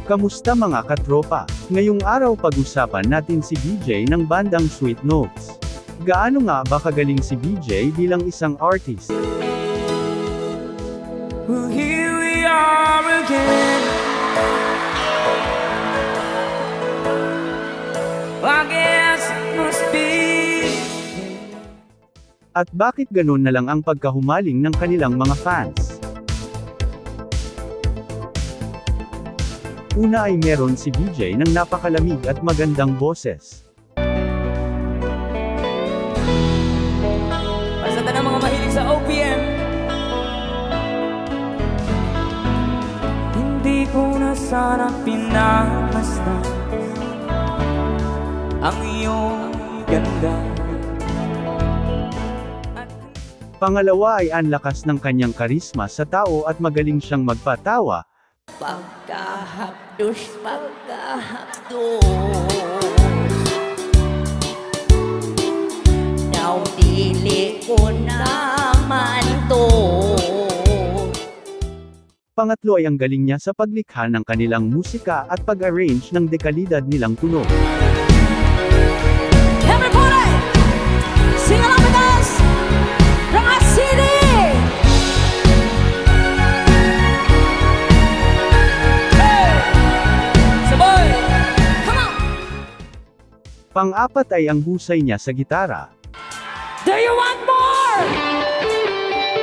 Kamusta mga katropa? Ngayong araw pag-usapan natin si BJ ng bandang Sweet Notes. Gaano nga ba kagaling si BJ bilang isang artist? Well, here we are again. I guess it must be. At bakit ganun na lang ang pagkahumaling ng kanilang mga fans? Una ay meron si BJ ng napakalamig at magandang boses. Basta na mga mahilig sa OPM. Hindi ko na sana pinamasdan ang iyong ganda. Pangalawa ay ang lakas ng kanyang karisma sa tao at magaling siyang magpatawa. Pagkahapdos. Now dili ko naman to. Pangatlo ay ang galing niya sa paglikha ng kanilang musika at pag-arrange ng dekalidad nilang tunog. Everybody, sing along with us from our city. Pang-apat ay ang husay niya sa gitara. Do you want more?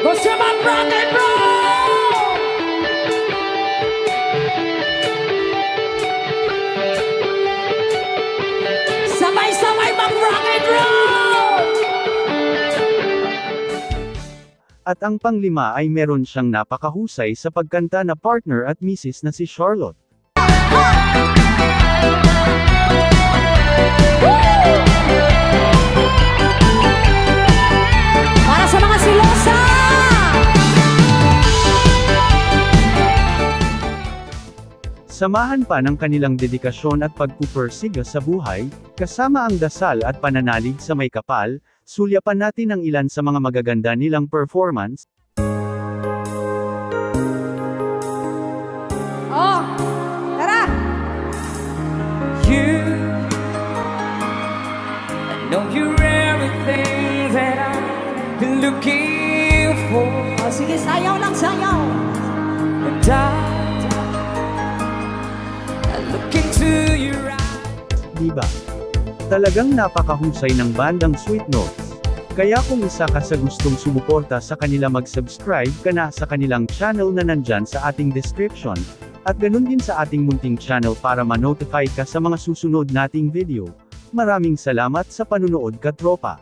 Gusto mag rock and roll? Sabay-sabay mag rock and roll! At ang panglima ay meron siyang napakahusay sa pagkanta na partner at misis na si Charlotte. Para sa mga silosa! Samahan pa ng kanilang dedikasyon at pagpupursiga sa buhay, kasama ang dasal at pananalig sa may kapal, sulyapan natin ang ilan sa mga magaganda nilang performance. Oh, tara! I know you're everything that I've been looking for. Oh, sige, sayaw lang, sayaw! And I look into your eyes. Diba? Talagang napakahusay ng bandang Sweet Notes. Kaya kung isa ka sa gustong sumuporta sa kanila, mag-subscribe ka na sa kanilang channel na nandyan sa ating description, at ganun din sa ating munting channel para ma-notify ka sa mga susunod nating video. Maraming salamat sa panunood katropa.